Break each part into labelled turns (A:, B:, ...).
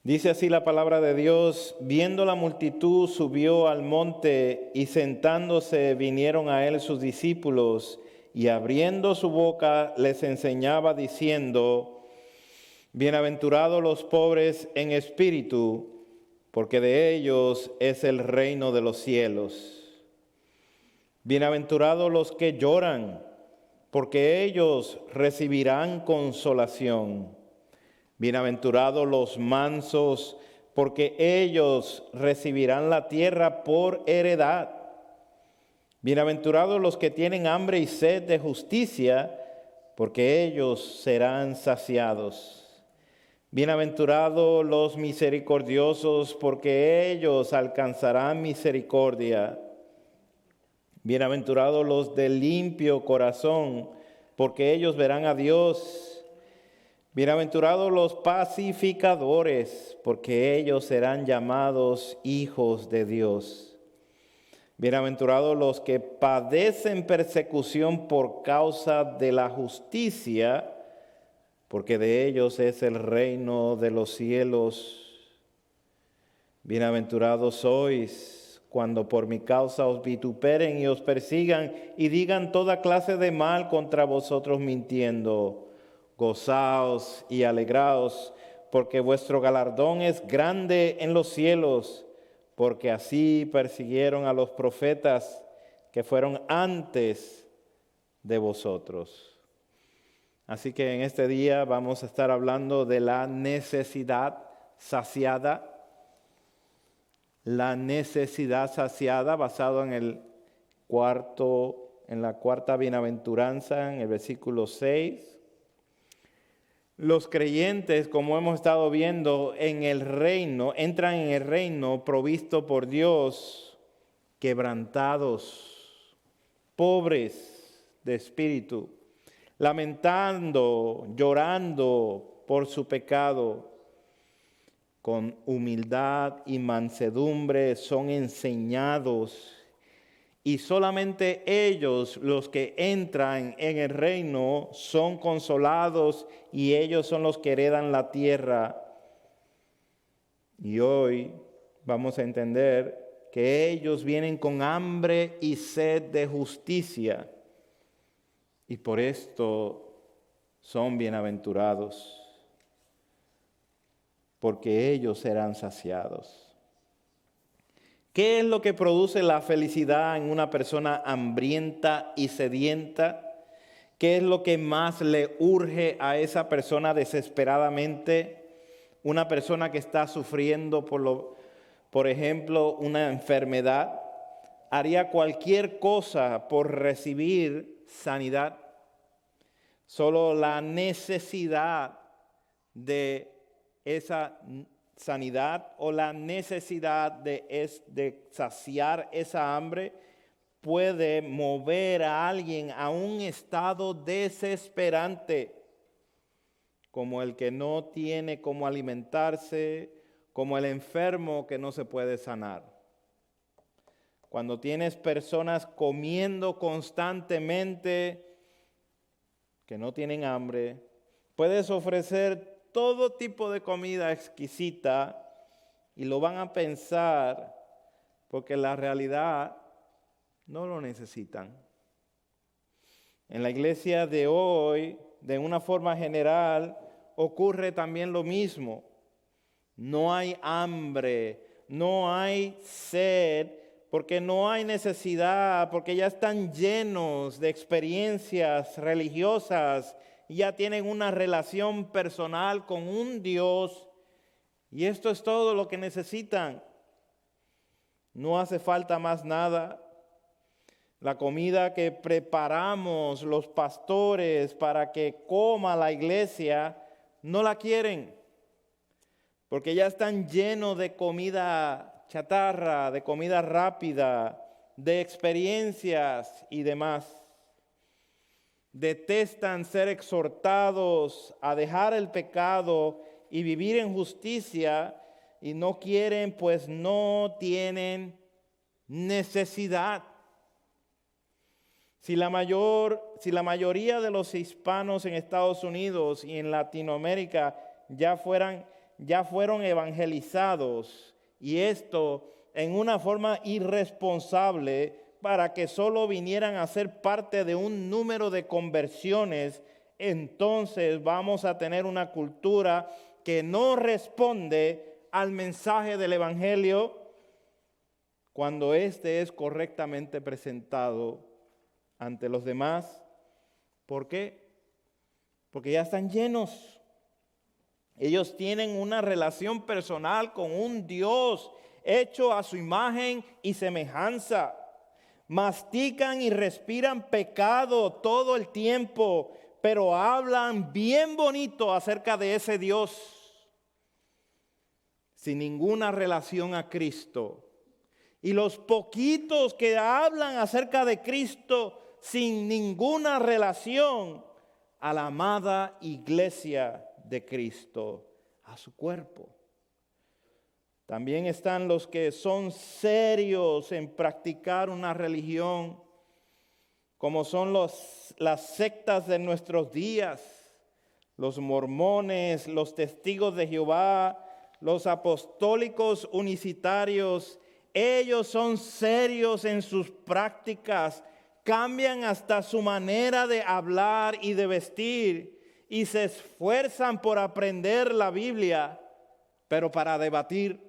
A: Dice así la palabra de Dios: viendo la multitud, subió al monte, y sentándose vinieron a él sus discípulos, y abriendo su boca les enseñaba diciendo: bienaventurados los pobres en espíritu, porque de ellos es el reino de los cielos. Bienaventurados los que lloran, porque ellos recibirán consolación. Bienaventurados los mansos, porque ellos recibirán la tierra por heredad. Bienaventurados los que tienen hambre y sed de justicia, porque ellos serán saciados. Bienaventurados los misericordiosos, porque ellos alcanzarán misericordia. Bienaventurados los de limpio corazón, porque ellos verán a Dios. Bienaventurados los pacificadores, porque ellos serán llamados hijos de Dios. Bienaventurados los que padecen persecución por causa de la justicia, porque de ellos es el reino de los cielos. Bienaventurados sois cuando por mi causa os vituperen y os persigan y digan toda clase de mal contra vosotros mintiendo. Gozaos y alegraos, porque vuestro galardón es grande en los cielos, porque así persiguieron a los profetas que fueron antes de vosotros. Así que en este día vamos a estar hablando de la necesidad saciada. La necesidad saciada, basado en la cuarta bienaventuranza, en el versículo 6. Los creyentes, como hemos estado viendo, entran en el reino provisto por Dios, quebrantados, pobres de espíritu, lamentando, llorando por su pecado, con humildad y mansedumbre son enseñados. Y solamente ellos, los que entran en el reino, son consolados y ellos son los que heredan la tierra. Y hoy vamos a entender que ellos vienen con hambre y sed de justicia y por esto son bienaventurados, porque ellos serán saciados. ¿Qué es lo que produce la felicidad en una persona hambrienta y sedienta? ¿Qué es lo que más le urge a esa persona desesperadamente? Una persona que está sufriendo por ejemplo, una enfermedad, haría cualquier cosa por recibir sanidad. Solo la necesidad de esa sanidad o la necesidad de saciar esa hambre puede mover a alguien a un estado desesperante, como el que no tiene cómo alimentarse, como el enfermo que no se puede sanar. Cuando tienes personas comiendo constantemente que no tienen hambre, puedes ofrecer todo tipo de comida exquisita y lo van a pensar porque la realidad no lo necesitan. En la iglesia de hoy, de una forma general, ocurre también lo mismo. No hay hambre, no hay sed, porque no hay necesidad, porque ya están llenos de experiencias religiosas, ya tienen una relación personal con un Dios, y esto es todo lo que necesitan. No hace falta más nada. La comida que preparamos los pastores para que coma la iglesia, no la quieren, porque ya están llenos de comida chatarra, de comida rápida, de experiencias y demás. Detestan ser exhortados a dejar el pecado y vivir en justicia, y no quieren, pues no tienen necesidad. Si la mayoría de los hispanos en Estados Unidos y en Latinoamérica ya ya fueron evangelizados, y esto en una forma irresponsable para que solo vinieran a ser parte de un número de conversiones, entonces vamos a tener una cultura que no responde al mensaje del Evangelio cuando éste es correctamente presentado ante los demás. ¿Por qué? Porque ya están llenos. Ellos tienen una relación personal con un Dios hecho a su imagen y semejanza. Mastican y respiran pecado todo el tiempo, pero hablan bien bonito acerca de ese Dios, sin ninguna relación a Cristo. Y los poquitos que hablan acerca de Cristo sin ninguna relación a la amada iglesia de Cristo, a su cuerpo. También están los que son serios en practicar una religión, como son las sectas de nuestros días, los mormones, los testigos de Jehová, los apostólicos unicitarios. Ellos son serios en sus prácticas, cambian hasta su manera de hablar y de vestir, y se esfuerzan por aprender la Biblia, pero para debatir.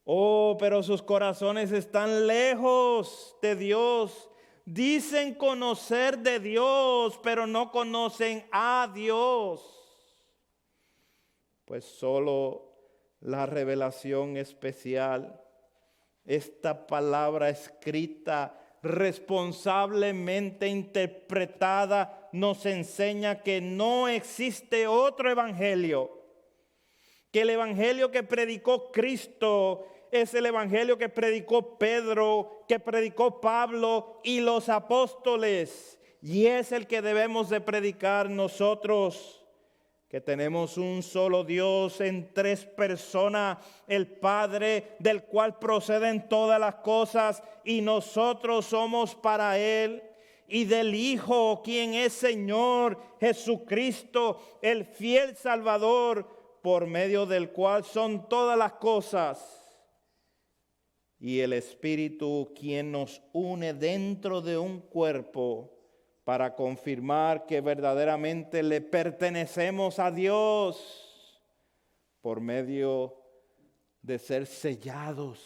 A: Oh, pero sus corazones están lejos de Dios. Dicen conocer de Dios, pero no conocen a Dios. Pues solo la revelación especial, esta palabra escrita, responsablemente interpretada, nos enseña que no existe otro evangelio, que el evangelio que predicó Cristo es el evangelio que predicó Pedro, que predicó Pablo y los apóstoles, y es el que debemos de predicar nosotros, que tenemos un solo Dios en tres personas, el Padre, del cual proceden todas las cosas, y nosotros somos para Él, y del Hijo, quien es Señor Jesucristo, el fiel Salvador, por medio del cual son todas las cosas, y el Espíritu, quien nos une dentro de un cuerpo para confirmar que verdaderamente le pertenecemos a Dios por medio de ser sellados,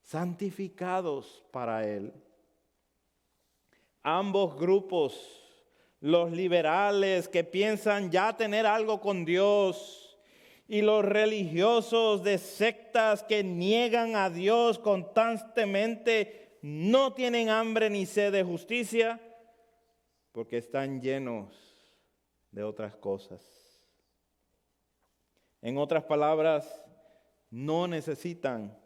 A: santificados para Él. Ambos grupos, los liberales que piensan ya tener algo con Dios, y los religiosos de sectas que niegan a Dios constantemente, no tienen hambre ni sed de justicia, porque están llenos de otras cosas. En otras palabras, no necesitan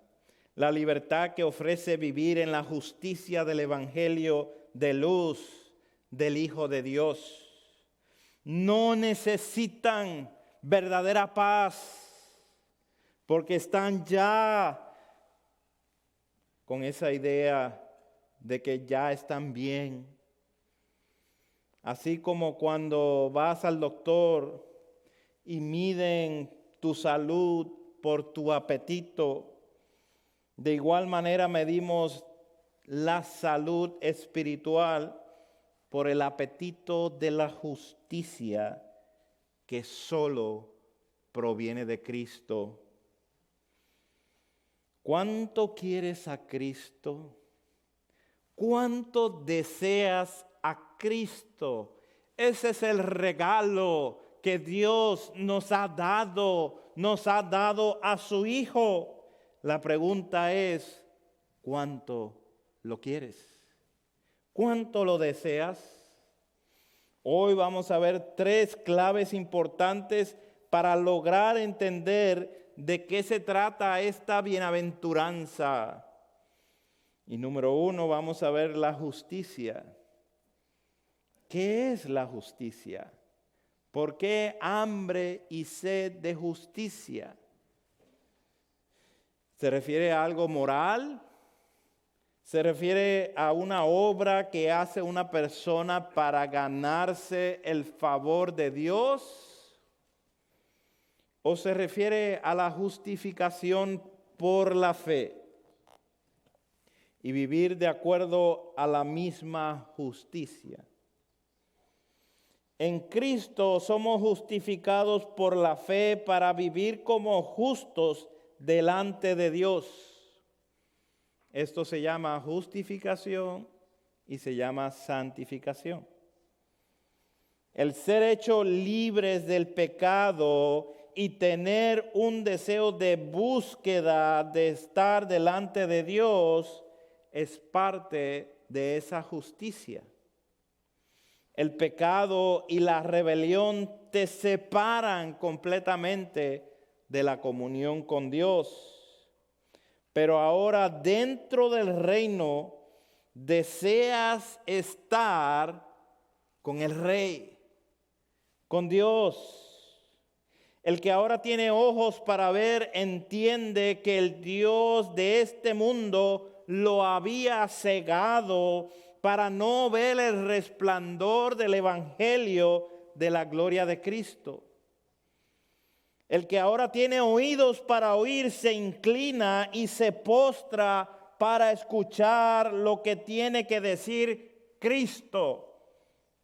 A: la libertad que ofrece vivir en la justicia del Evangelio de luz del Hijo de Dios. No necesitan verdadera paz, porque están ya con esa idea de que ya están bien. Así como cuando vas al doctor y miden tu salud por tu apetito, de igual manera medimos la salud espiritual por el apetito de la justicia que solo proviene de Cristo. ¿Cuánto quieres a Cristo? ¿Cuánto deseas a Cristo? Ese es el regalo que Dios nos ha dado a su Hijo. La pregunta es, ¿cuánto lo quieres? ¿Cuánto lo deseas? Hoy vamos a ver 3 claves importantes para lograr entender de qué se trata esta bienaventuranza. Y número 1, vamos a ver la justicia. ¿Qué es la justicia? ¿Por qué hambre y sed de justicia? ¿Se refiere a algo moral? ¿Se refiere a una obra que hace una persona para ganarse el favor de Dios? ¿O se refiere a la justificación por la fe y vivir de acuerdo a la misma justicia? En Cristo somos justificados por la fe para vivir como justos delante de Dios. Esto se llama justificación y se llama santificación. El ser hechos libres del pecado y tener un deseo de búsqueda de estar delante de Dios es parte de esa justicia. El pecado y la rebelión te separan completamente de la comunión con Dios. Pero ahora dentro del reino deseas estar con el Rey, con Dios. El que ahora tiene ojos para ver entiende que el Dios de este mundo lo había cegado para no ver el resplandor del Evangelio de la gloria de Cristo. El que ahora tiene oídos para oír se inclina y se postra para escuchar lo que tiene que decir Cristo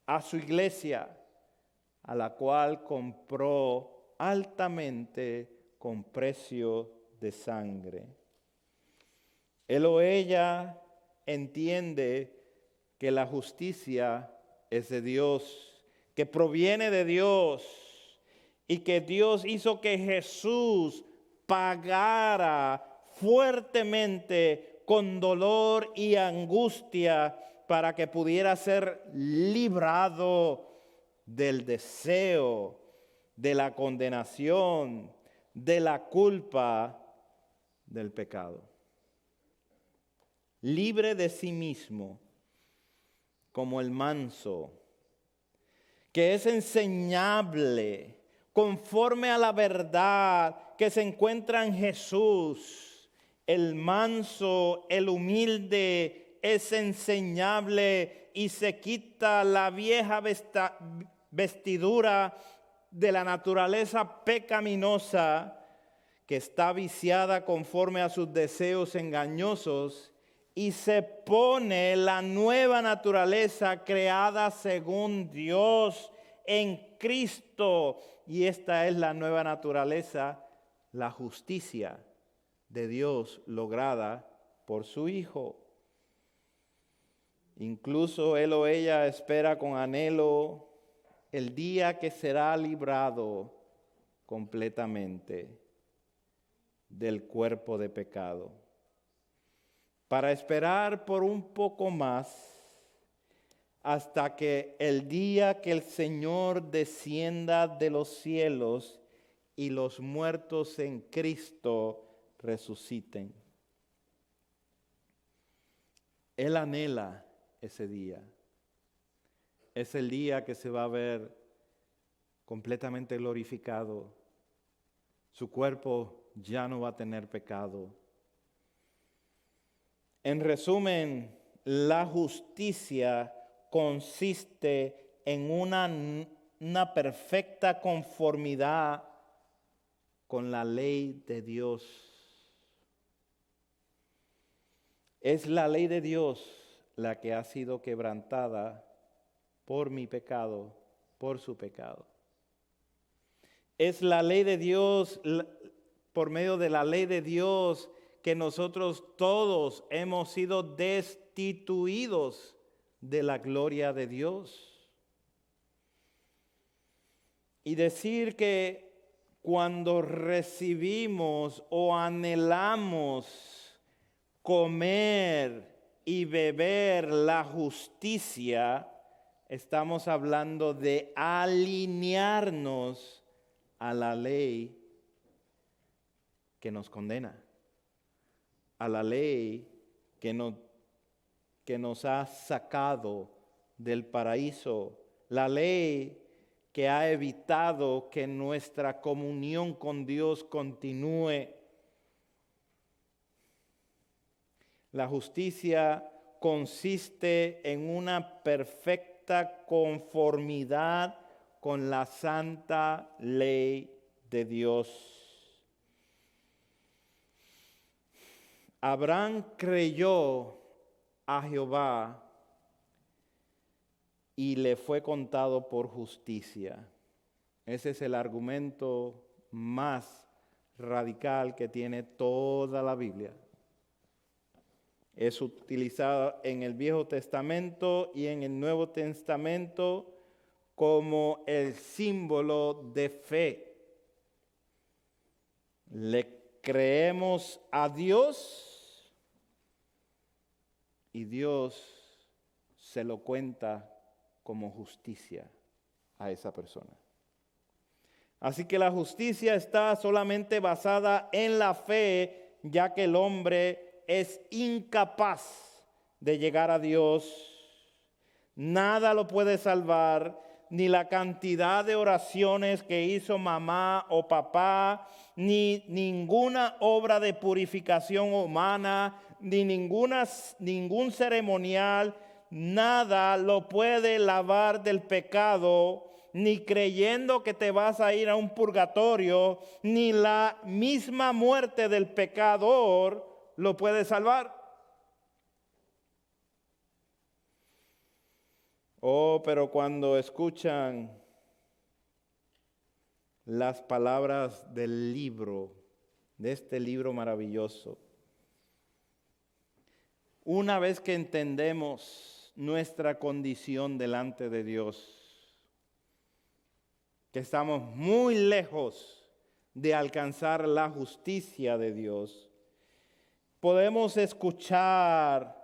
A: a su iglesia, a la cual compró altamente con precio de sangre. Él o ella entiende que la justicia es de Dios, que proviene de Dios, y que Dios hizo que Jesús pagara fuertemente con dolor y angustia para que pudiera ser librado del deseo, de la condenación, de la culpa, del pecado. Libre de sí mismo, como el manso, que es enseñable conforme a la verdad que se encuentra en Jesús. El manso, el humilde, es enseñable y se quita la vieja vestidura de la naturaleza pecaminosa que está viciada conforme a sus deseos engañosos y se pone la nueva naturaleza creada según Dios en Cristo. Y esta es la nueva naturaleza, la justicia de Dios lograda por su Hijo. Incluso él o ella espera con anhelo el día que será librado completamente del cuerpo de pecado, para esperar por un poco más hasta que el día que el Señor descienda de los cielos y los muertos en Cristo resuciten. Él anhela ese día. Es el día que se va a ver completamente glorificado. Su cuerpo ya no va a tener pecado. En resumen, la justicia consiste en una perfecta conformidad con la ley de Dios. Es la ley de Dios la que ha sido quebrantada por mi pecado, por su pecado. Es la ley de Dios, por medio de la ley de Dios, que nosotros todos hemos sido destituidos de la gloria de Dios. Y decir que cuando recibimos o anhelamos comer y beber la justicia, estamos hablando de alinearnos a la ley que nos condena, a la ley que nos ha sacado del paraíso, la ley que ha evitado que nuestra comunión con Dios continúe. La justicia consiste en una perfecta conformidad con la santa ley de Dios. Abraham creyó a Jehová y le fue contado por justicia. Ese es el argumento más radical que tiene toda la Biblia. Es utilizado en el Viejo Testamento y en el Nuevo Testamento como el símbolo de fe. Le creemos a Dios y Dios se lo cuenta como justicia a esa persona. Así que la justicia está solamente basada en la fe, ya que el hombre es incapaz de llegar a Dios. Nada lo puede salvar, ni la cantidad de oraciones que hizo mamá o papá, ni ninguna obra de purificación humana, ni ningún ceremonial. Nada lo puede lavar del pecado, ni creyendo que te vas a ir a un purgatorio, ni la misma muerte del pecador lo puede salvar. Oh, pero cuando escuchan las palabras del libro, de este libro maravilloso, una vez que entendemos nuestra condición delante de Dios, que estamos muy lejos de alcanzar la justicia de Dios, podemos escuchar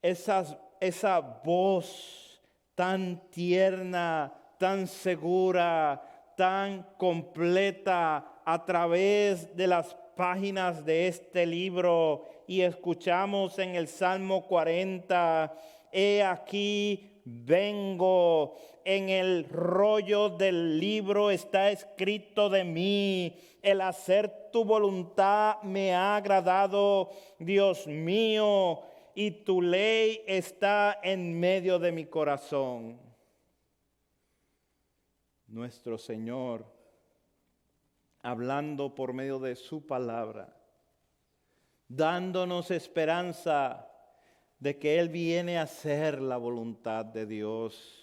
A: esa voz tan tierna, tan segura, tan completa a través de las páginas de este libro, y escuchamos en el Salmo 40, he aquí vengo, en el rollo del libro está escrito de mí, el hacer tu voluntad me ha agradado, Dios mío, y tu ley está en medio de mi corazón. Nuestro Señor, hablando por medio de su palabra, dándonos esperanza de que Él viene a hacer la voluntad de Dios.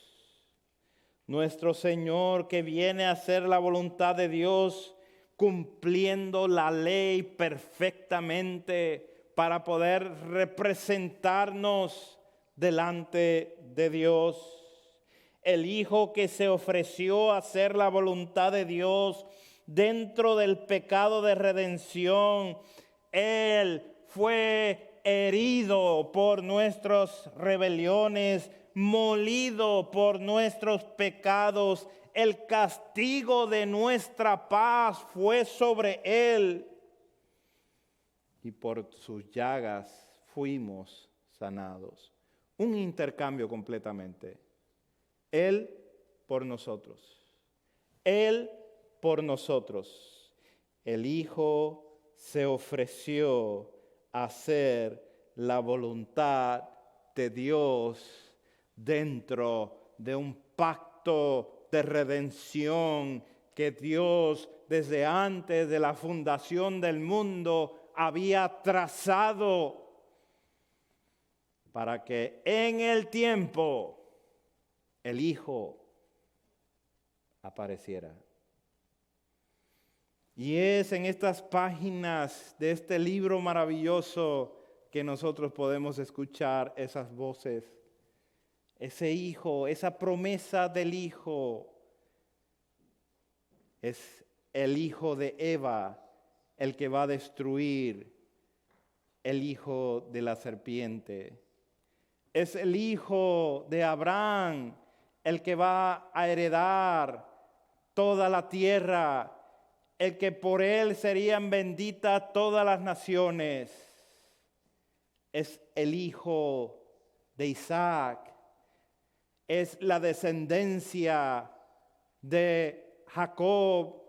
A: Nuestro Señor que viene a hacer la voluntad de Dios, cumpliendo la ley perfectamente para poder representarnos delante de Dios. El Hijo que se ofreció a hacer la voluntad de Dios dentro del pecado de redención. Él fue herido por nuestras rebeliones, molido por nuestros pecados. El castigo de nuestra paz fue sobre Él, y por sus llagas fuimos sanados. Un intercambio completamente. Él por nosotros. Él por nosotros. El Hijo se ofreció a hacer la voluntad de Dios dentro de un pacto de redención que Dios desde antes de la fundación del mundo había trazado para que en el tiempo el Hijo apareciera. Y es en estas páginas de este libro maravilloso que nosotros podemos escuchar esas voces, ese Hijo, esa promesa del Hijo. Es el hijo de Eva el que va a destruir el hijo de la serpiente. Es el hijo de Abraham el que va a heredar toda la tierra, el que por él serían benditas todas las naciones. Es el hijo de Isaac, es la descendencia de Jacob,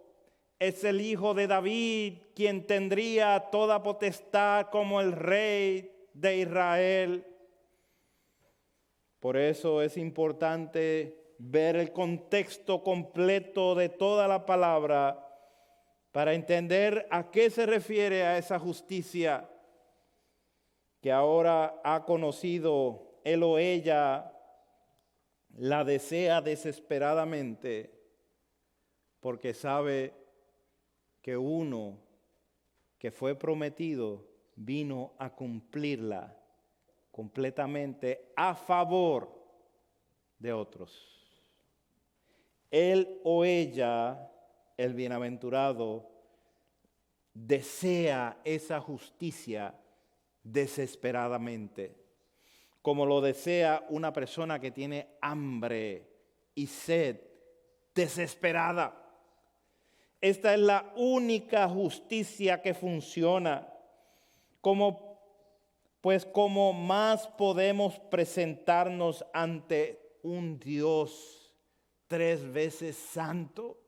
A: es el hijo de David, quien tendría toda potestad como el rey de Israel. Por eso es importante ver el contexto completo de toda la palabra para entender a qué se refiere a esa justicia que ahora ha conocido él o ella, la desea desesperadamente porque sabe que uno que fue prometido vino a cumplirla completamente a favor de otros. Él o ella, el bienaventurado, desea esa justicia desesperadamente, como lo desea una persona que tiene hambre y sed desesperada. Esta es la única justicia que funciona. Como más podemos presentarnos ante un Dios 3 veces santo,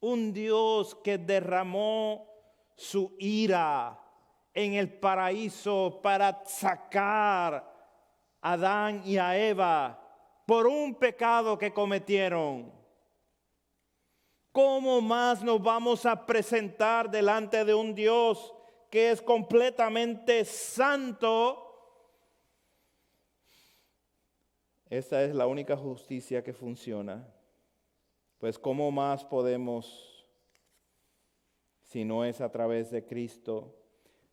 A: un Dios que derramó su ira en el paraíso para sacar a Adán y a Eva por un pecado que cometieron. ¿Cómo más nos vamos a presentar delante de un Dios que es completamente santo? Esta es la única justicia que funciona. Pues ¿cómo más podemos, si no es a través de Cristo?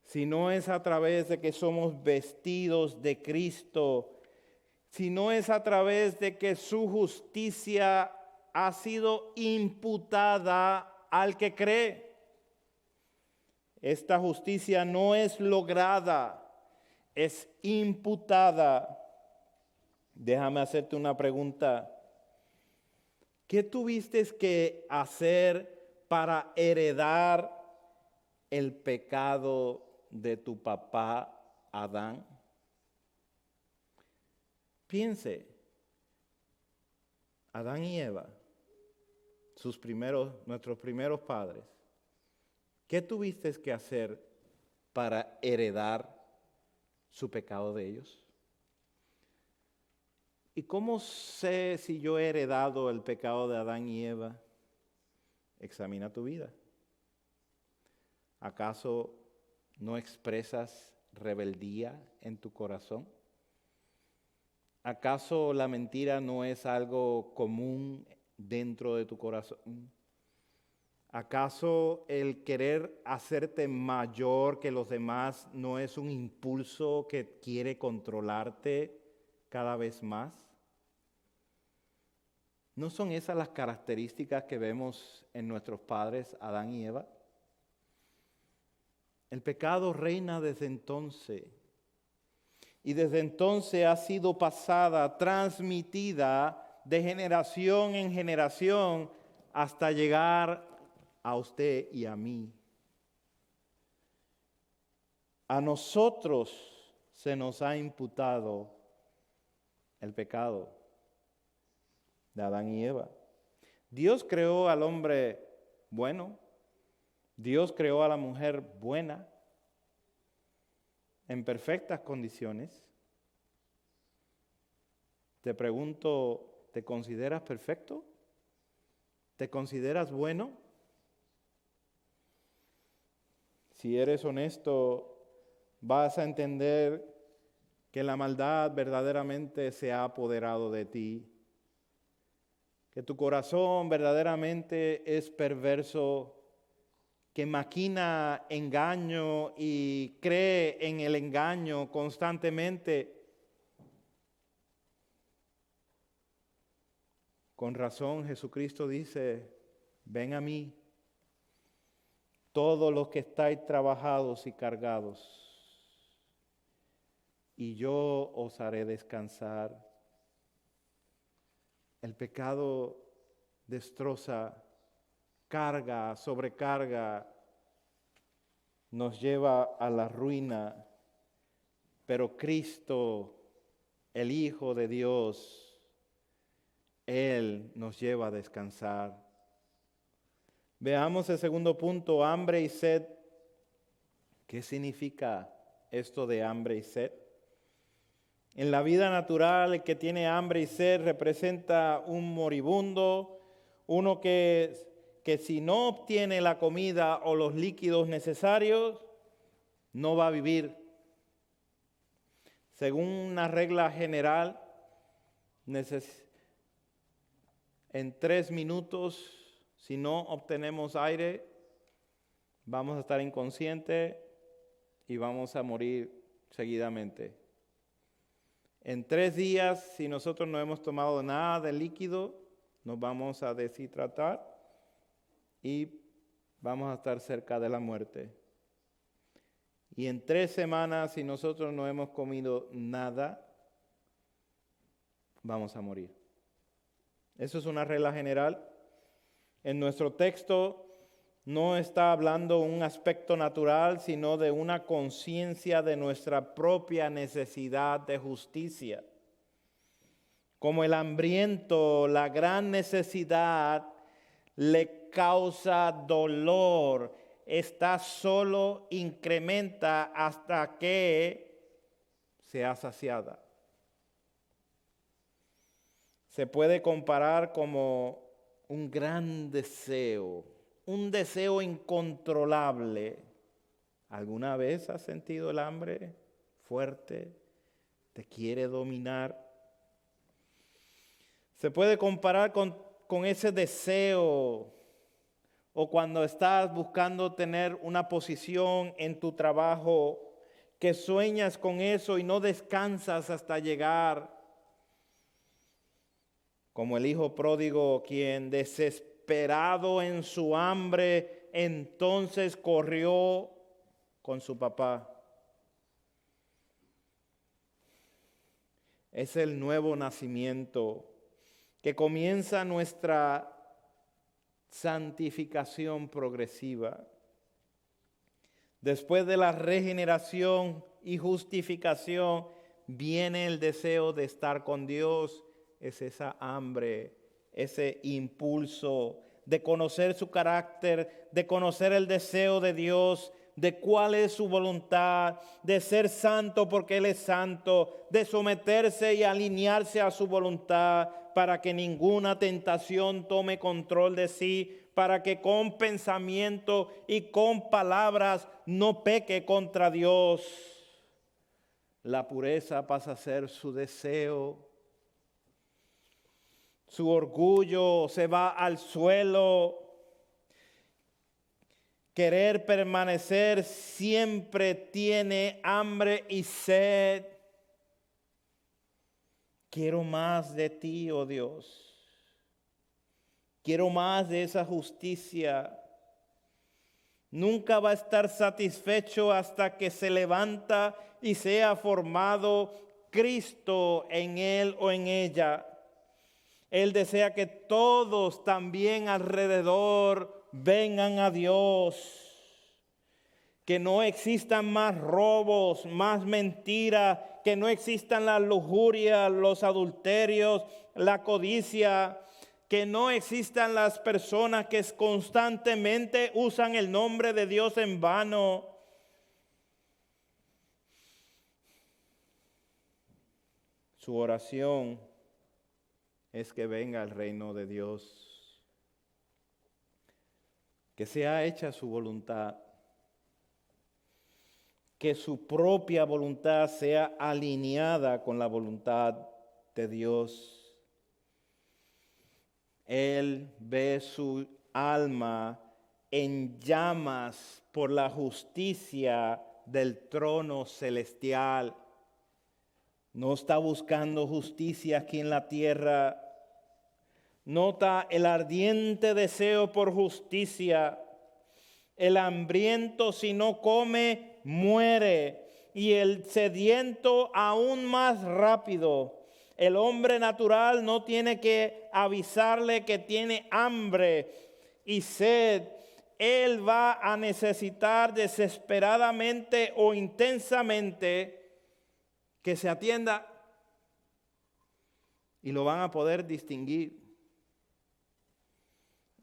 A: Si no es a través de que somos vestidos de Cristo, si no es a través de que su justicia ha sido imputada al que cree. Esta justicia no es lograda, es imputada. Déjame hacerte una pregunta. ¿Qué tuviste que hacer para heredar el pecado de tu papá Adán? Piense, Adán y Eva, nuestros primeros padres, ¿qué tuviste que hacer para heredar su pecado de ellos? ¿Y cómo sé si yo he heredado el pecado de Adán y Eva? Examina tu vida. ¿Acaso no expresas rebeldía en tu corazón? ¿Acaso la mentira no es algo común dentro de tu corazón? ¿Acaso el querer hacerte mayor que los demás no es un impulso que quiere controlarte cada vez más? ¿No son esas las características que vemos en nuestros padres, Adán y Eva? El pecado reina desde entonces. Y desde entonces ha sido pasada, transmitida de generación en generación hasta llegar a usted y a mí. A nosotros se nos ha imputado el pecado de Adán y Eva. Dios creó al hombre bueno. Dios creó a la mujer buena, en perfectas condiciones. Te pregunto, ¿te consideras perfecto? ¿Te consideras bueno? Si eres honesto, vas a entender que la maldad verdaderamente se ha apoderado de ti, que tu corazón verdaderamente es perverso, que maquina engaño y cree en el engaño constantemente. Con razón Jesucristo dice, ven a mí, todos los que estáis trabajados y cargados, y yo os haré descansar. El pecado destroza, carga, sobrecarga, nos lleva a la ruina, pero Cristo, el Hijo de Dios, Él nos lleva a descansar. Veamos el segundo punto, hambre y sed. ¿Qué significa esto de hambre y sed? En la vida natural, el que tiene hambre y sed representa un moribundo, uno que que si no obtiene la comida o los líquidos necesarios, no va a vivir. Según una regla general, en 3 minutos, si no obtenemos aire, vamos a estar inconscientes y vamos a morir seguidamente. En 3 días, si nosotros no hemos tomado nada de líquido, nos vamos a deshidratar y vamos a estar cerca de la muerte. Y en 3 semanas, si nosotros no hemos comido nada, vamos a morir. Eso es una regla general. En nuestro texto no está hablando un aspecto natural, sino de una conciencia de nuestra propia necesidad de justicia. Como el hambriento, la gran necesidad le causa dolor. Esta solo incrementa hasta que sea saciada. Se puede comparar como un gran deseo, un deseo incontrolable. ¿Alguna vez has sentido el hambre fuerte? ¿Te quiere dominar? Se puede comparar con ese deseo, o cuando estás buscando tener una posición en tu trabajo, que sueñas con eso y no descansas hasta llegar. Como el hijo pródigo, quien desesperado en su hambre, entonces corrió con su papá. Es el nuevo nacimiento que comienza nuestra santificación progresiva. Después de la regeneración y justificación, viene el deseo de estar con Dios. Es esa hambre, ese impulso de conocer su carácter, de conocer el deseo de Dios, de cuál es su voluntad, de ser santo porque Él es santo, de someterse y alinearse a su voluntad para que ninguna tentación tome control de sí, para que con pensamiento y con palabras no peque contra Dios. La pureza pasa a ser su deseo. Su orgullo se va al suelo. Querer permanecer siempre tiene hambre y sed. Quiero más de ti, oh Dios. Quiero más de esa justicia. Nunca va a estar satisfecho hasta que se levanta y sea formado Cristo en él o en ella. Él desea que todos también alrededor vengan a Dios. Que no existan más robos, más mentiras, que no existan la lujuria, los adulterios, la codicia, que no existan las personas que constantemente usan el nombre de Dios en vano. Su oración es que venga el reino de Dios, que sea hecha su voluntad, que su propia voluntad sea alineada con la voluntad de Dios. Él ve su alma en llamas por la justicia del trono celestial. No está buscando justicia aquí en la tierra. Nota el ardiente deseo por justicia. El hambriento, si no come, muere. Y el sediento aún más rápido. El hombre natural no tiene que avisarle que tiene hambre y sed. Él va a necesitar desesperadamente o intensamente que se atienda, y lo van a poder distinguir.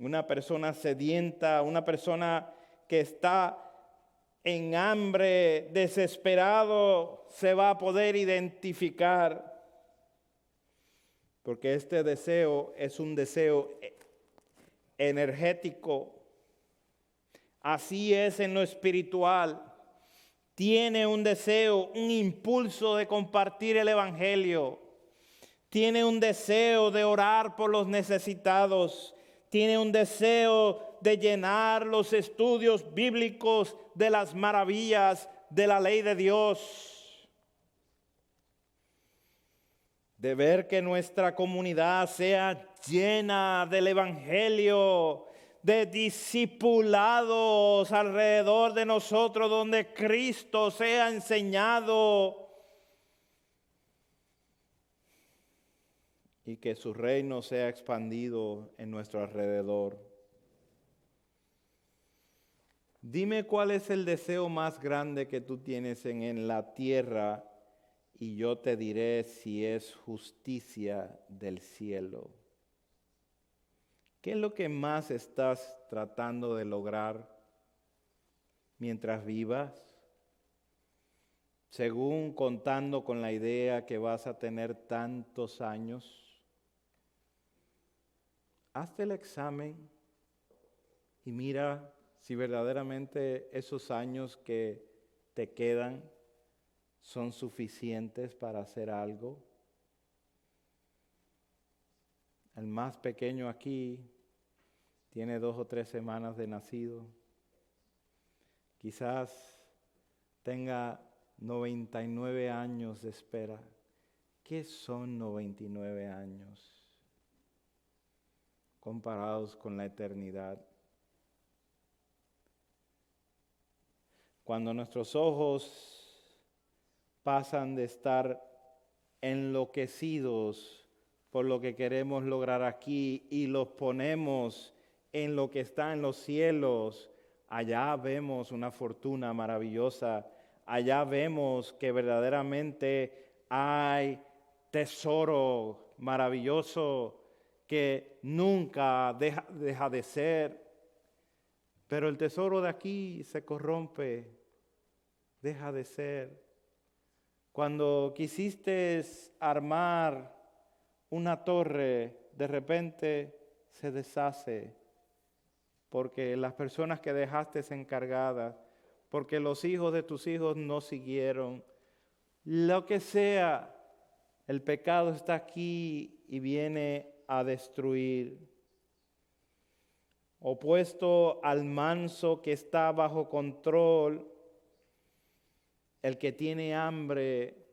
A: Una persona sedienta, una persona que está en hambre, desesperado, se va a poder identificar. Porque este deseo es un deseo energético. Así es en lo espiritual. Tiene un deseo, un impulso de compartir el Evangelio. Tiene un deseo de orar por los necesitados. Tiene un deseo de llenar los estudios bíblicos de las maravillas de la ley de Dios. De ver que nuestra comunidad sea llena del Evangelio, de discipulados alrededor de nosotros, donde Cristo sea enseñado y que su reino sea expandido en nuestro alrededor. Dime cuál es el deseo más grande que tú tienes en la tierra y yo te diré si es justicia del cielo. ¿Qué es lo que más estás tratando de lograr mientras vivas? Según contando con la idea que vas a tener tantos años, hazte el examen y mira si verdaderamente esos años que te quedan son suficientes para hacer algo. El más pequeño aquí tiene 2 o 3 semanas de nacido. Quizás tenga 99 años de espera. ¿Qué son 99 años comparados con la eternidad? Cuando nuestros ojos pasan de estar enloquecidos por lo que queremos lograr aquí y los ponemos en lo que está en los cielos, allá vemos una fortuna maravillosa, allá vemos que verdaderamente hay tesoro maravilloso que nunca deja de ser. Pero el tesoro de aquí se corrompe, deja de ser. Cuando quisiste armar una torre, de repente se deshace, porque las personas que dejaste encargadas, porque los hijos de tus hijos no siguieron. Lo que sea, el pecado está aquí y viene a destruir. Opuesto al manso que está bajo control, el que tiene hambre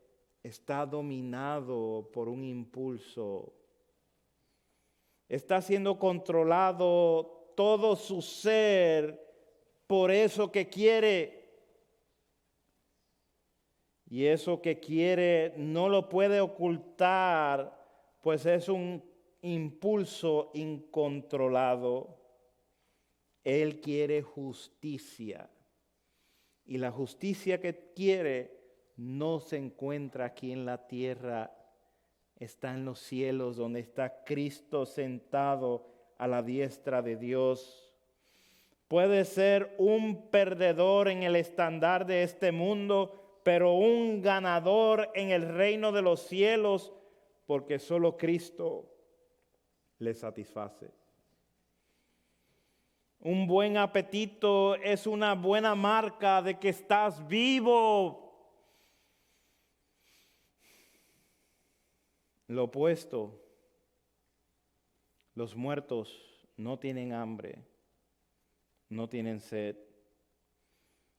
A: está dominado por un impulso. Está siendo controlado todo su ser por eso que quiere. Y eso que quiere no lo puede ocultar, pues es un impulso incontrolado. Él quiere justicia. Y la justicia que quiere no se encuentra aquí en la tierra, está en los cielos, donde está Cristo sentado a la diestra de Dios. Puede ser un perdedor en el estándar de este mundo, pero un ganador en el reino de los cielos, porque solo Cristo le satisface. Un buen apetito es una buena marca de que estás vivo. Lo opuesto, los muertos no tienen hambre, no tienen sed,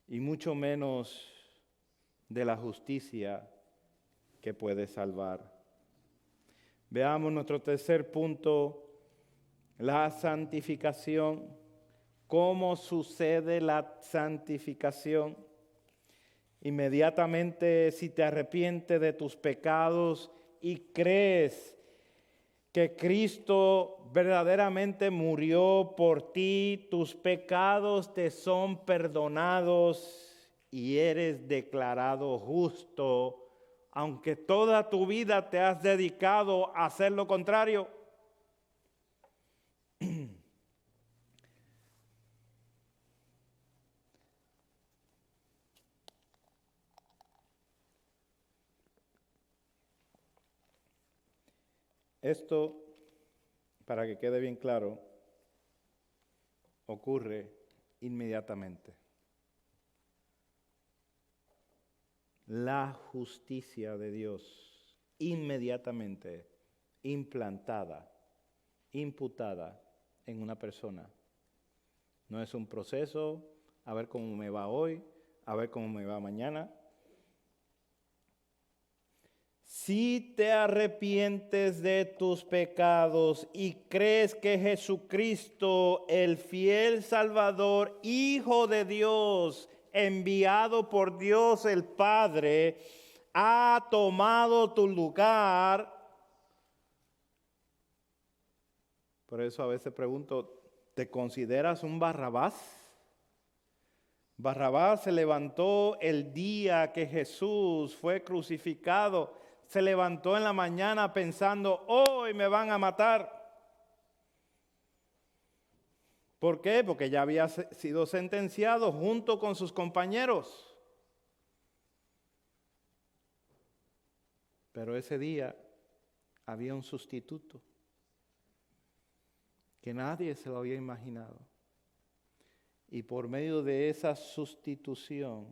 A: y mucho menos de la justicia que puede salvar. Veamos nuestro tercer punto, la santificación. ¿Cómo sucede la santificación? Inmediatamente, si te arrepientes de tus pecados y crees que Cristo verdaderamente murió por ti, tus pecados te son perdonados y eres declarado justo, aunque toda tu vida te has dedicado a hacer lo contrario. Esto, para que quede bien claro, ocurre inmediatamente. La justicia de Dios inmediatamente implantada, imputada en una persona. No es un proceso, a ver cómo me va hoy, a ver cómo me va mañana. Si te arrepientes de tus pecados y crees que Jesucristo, el fiel Salvador, Hijo de Dios, enviado por Dios el Padre, ha tomado tu lugar. Por eso a veces pregunto, ¿te consideras un Barrabás? Barrabás se levantó el día que Jesús fue crucificado. Se levantó en la mañana pensando, hoy me van a matar. ¿Por qué? Porque ya había sido sentenciado junto con sus compañeros. Pero ese día había un sustituto que nadie se lo había imaginado. Y por medio de esa sustitución,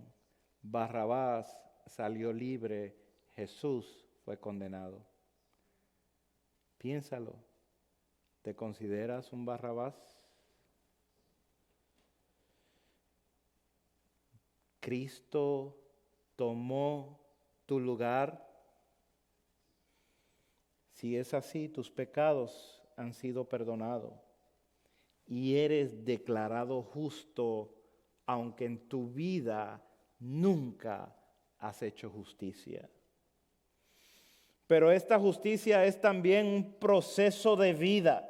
A: Barrabás salió libre, Jesús fue condenado. Piénsalo, ¿te consideras un Barrabás? ¿Cristo tomó tu lugar? Si es así, tus pecados han sido perdonados y eres declarado justo, aunque en tu vida nunca has hecho justicia. Pero esta justicia es también un proceso de vida.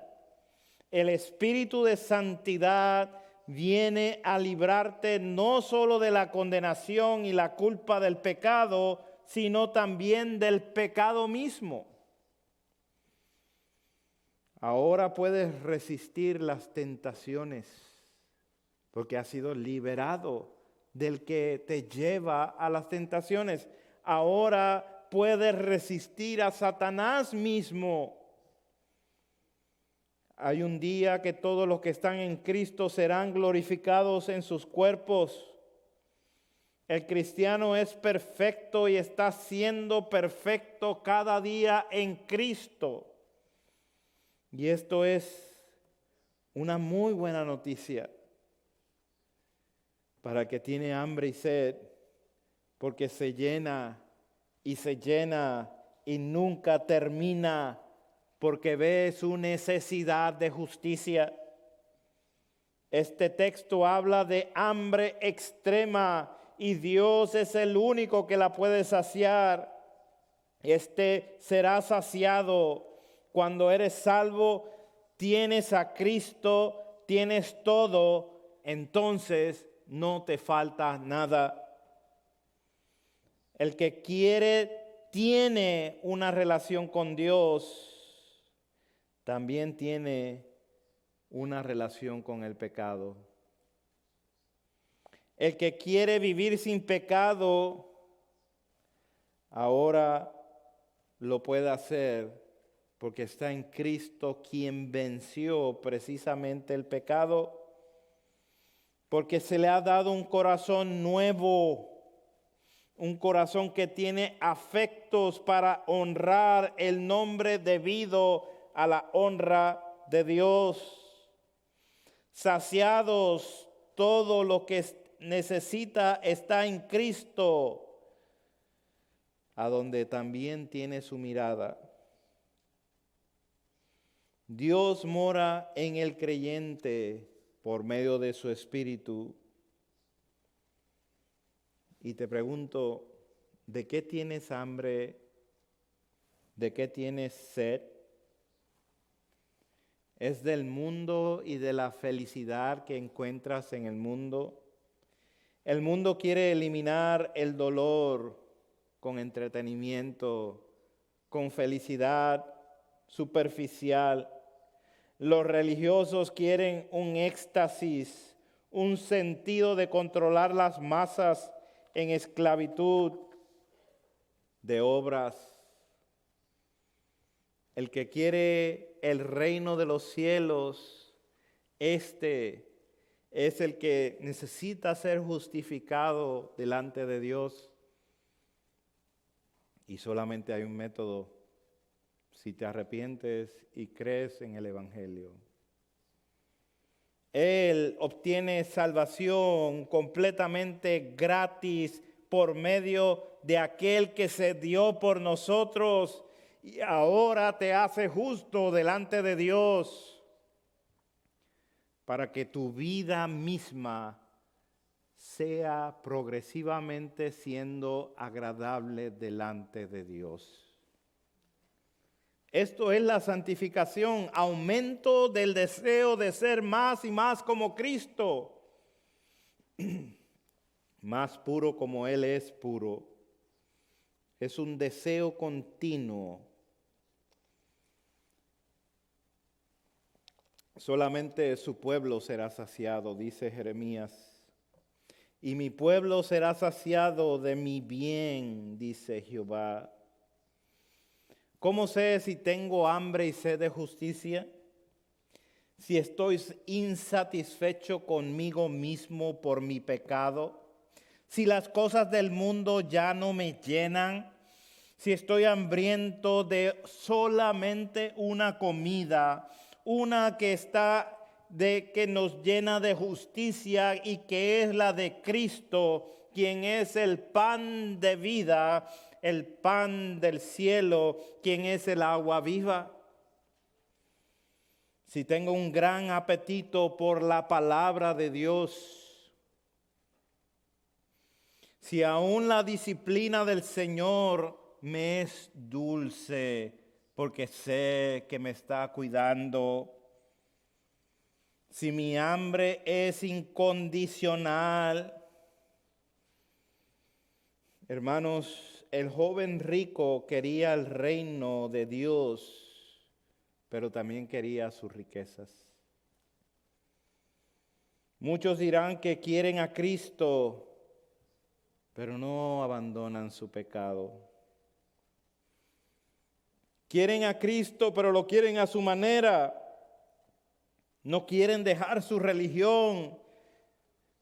A: El Espíritu de Santidad viene a librarte no solo de la condenación y la culpa del pecado, sino también del pecado mismo. Ahora puedes resistir las tentaciones porque has sido liberado del que te lleva a las tentaciones. Ahora puedes resistir a Satanás mismo. Hay un día que todos los que están en Cristo serán glorificados en sus cuerpos. El cristiano es perfecto y está siendo perfecto cada día en Cristo. Y esto es una muy buena noticia para el que tiene hambre y sed, porque se llena y nunca termina, porque ve su necesidad de justicia. Este texto habla de hambre extrema y Dios es el único que la puede saciar. Será saciado. Cuando eres salvo, tienes a Cristo, tienes todo, entonces no te falta nada. El que quiere, tiene una relación con Dios, también tiene una relación con el pecado. El que quiere vivir sin pecado, ahora lo puede hacer porque está en Cristo, quien venció precisamente el pecado, porque se le ha dado un corazón nuevo, un corazón que tiene afectos para honrar el nombre debido a la honra de Dios. Saciados, todo lo que necesita está en Cristo, a donde también tiene su mirada. Dios mora en el creyente por medio de su Espíritu. Y te pregunto, ¿de qué tienes hambre? ¿De qué tienes sed? ¿Es del mundo y de la felicidad que encuentras en el mundo? El mundo quiere eliminar el dolor con entretenimiento, con felicidad superficial. Los religiosos quieren un éxtasis, un sentido de controlar las masas en esclavitud de obras. El que quiere el reino de los cielos, es el que necesita ser justificado delante de Dios. Y solamente hay un método: si te arrepientes y crees en el Evangelio. Él obtiene salvación completamente gratis por medio de aquel que se dio por nosotros y ahora te hace justo delante de Dios, para que tu vida misma sea progresivamente siendo agradable delante de Dios. Esto es la santificación, aumento del deseo de ser más y más como Cristo, más puro como Él es puro. Es un deseo continuo. Solamente su pueblo será saciado, dice Jeremías. Y mi pueblo será saciado de mi bien, dice Jehová. ¿Cómo sé si tengo hambre y sed de justicia? Si estoy insatisfecho conmigo mismo por mi pecado, si las cosas del mundo ya no me llenan, si estoy hambriento de solamente una comida, una que nos llena de justicia y que es la de Cristo, quien es el pan de vida, el pan del cielo, quien es el agua viva. Si tengo un gran apetito por la palabra de Dios, si aún la disciplina del Señor me es dulce, porque sé que me está cuidando, si mi hambre es incondicional. Hermanos, el joven rico quería el reino de Dios, pero también quería sus riquezas. Muchos dirán que quieren a Cristo, pero no abandonan su pecado. Quieren a Cristo, pero lo quieren a su manera. No quieren dejar su religión.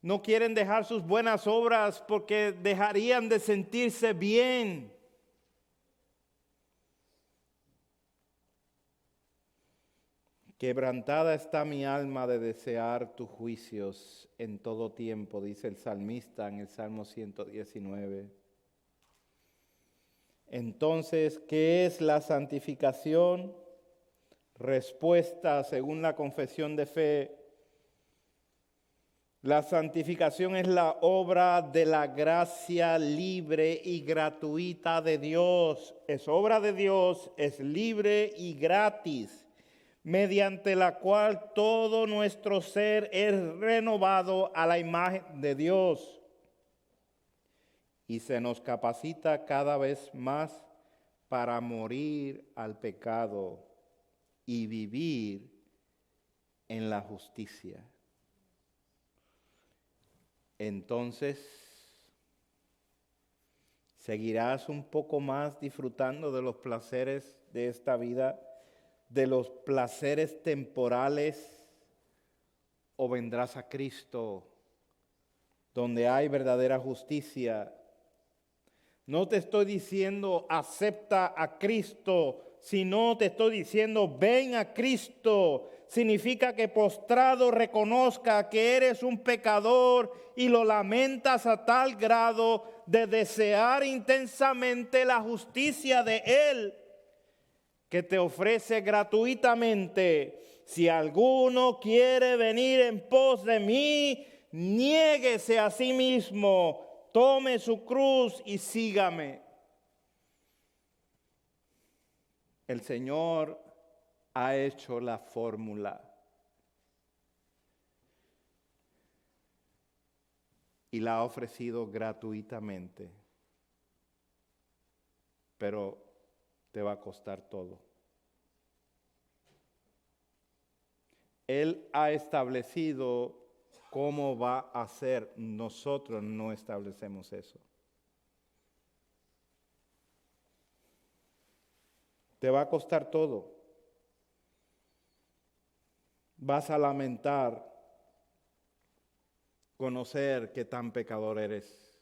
A: No quieren dejar sus buenas obras porque dejarían de sentirse bien. Quebrantada está mi alma de desear tus juicios en todo tiempo, dice el salmista en el Salmo 119. Entonces, ¿qué es la santificación? Respuesta según la confesión de fe. La santificación es la obra de la gracia libre y gratuita de Dios. Es obra de Dios, es libre y gratis, mediante la cual todo nuestro ser es renovado a la imagen de Dios y se nos capacita cada vez más para morir al pecado y vivir en la justicia. Entonces, ¿seguirás un poco más disfrutando de los placeres de esta vida, de los placeres temporales, o vendrás a Cristo, donde hay verdadera justicia? No te estoy diciendo acepta a Cristo, sino te estoy diciendo ven a Cristo. Significa que postrado reconozca que eres un pecador y lo lamentas a tal grado de desear intensamente la justicia de Él, que te ofrece gratuitamente. Si alguno quiere venir en pos de mí, niéguese a sí mismo, tome su cruz y sígame. El Señor ha hecho la fórmula y la ha ofrecido gratuitamente, pero te va a costar todo. Él ha establecido cómo va a ser. Nosotros no establecemos eso. Te va a costar todo. Vas a lamentar conocer qué tan pecador eres.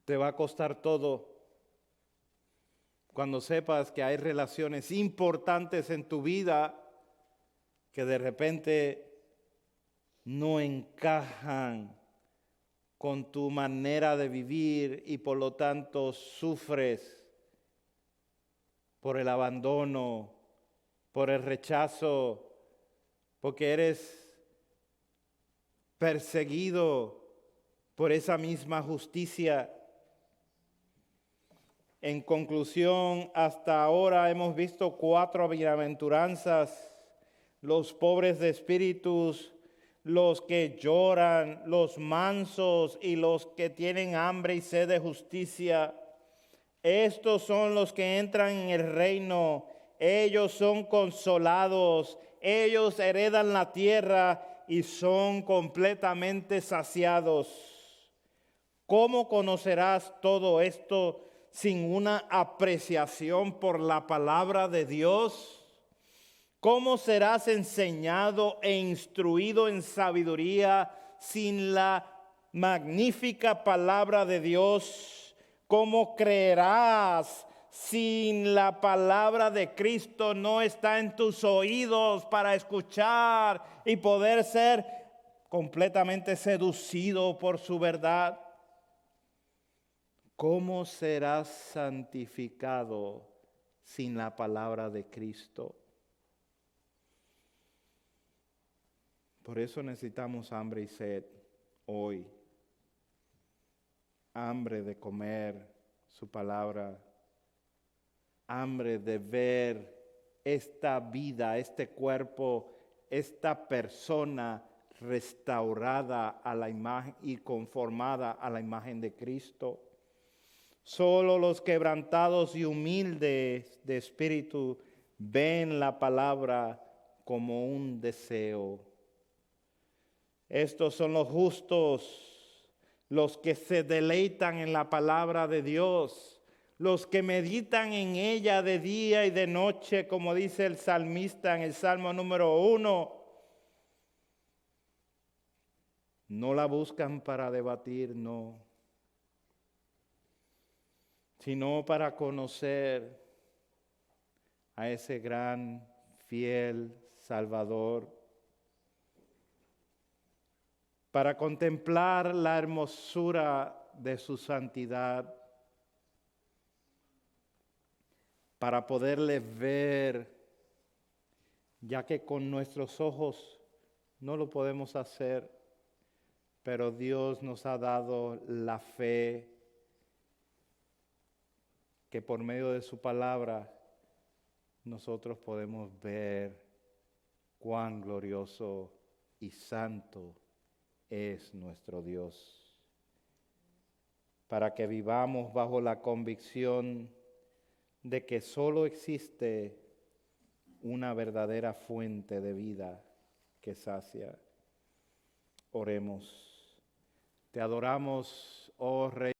A: Te va a costar todo cuando sepas que hay relaciones importantes en tu vida que de repente no encajan con tu manera de vivir y por lo tanto sufres por el abandono, por el rechazo, porque eres perseguido por esa misma justicia. En conclusión, hasta ahora hemos visto 4 bienaventuranzas: los pobres de espíritus, los que lloran, los mansos y los que tienen hambre y sed de justicia. Estos son los que entran en el reino. Ellos son consolados, ellos heredan la tierra y son completamente saciados. ¿Cómo conocerás todo esto sin una apreciación por la palabra de Dios? ¿Cómo serás enseñado e instruido en sabiduría sin la magnífica palabra de Dios? ¿Cómo creerás si la palabra de Cristo no está en tus oídos para escuchar y poder ser completamente seducido por su verdad? ¿Cómo serás santificado sin la palabra de Cristo? Por eso necesitamos hambre y sed hoy. Hambre de comer su palabra, hambre de ver esta vida, este cuerpo, esta persona restaurada a la imagen y conformada a la imagen de Cristo. Solo los quebrantados y humildes de espíritu ven la palabra como un deseo. Estos son los justos, los que se deleitan en la palabra de Dios, los que meditan en ella de día y de noche, como dice el salmista en el Salmo número 1. No la buscan para debatir, no, sino para conocer a ese gran, fiel Salvador, para contemplar la hermosura de su santidad, para poderle ver, ya que con nuestros ojos no lo podemos hacer, pero Dios nos ha dado la fe que por medio de su palabra nosotros podemos ver cuán glorioso y santo es nuestro Dios, para que vivamos bajo la convicción de que solo existe una verdadera fuente de vida que sacia. Oremos. Te adoramos, oh Rey.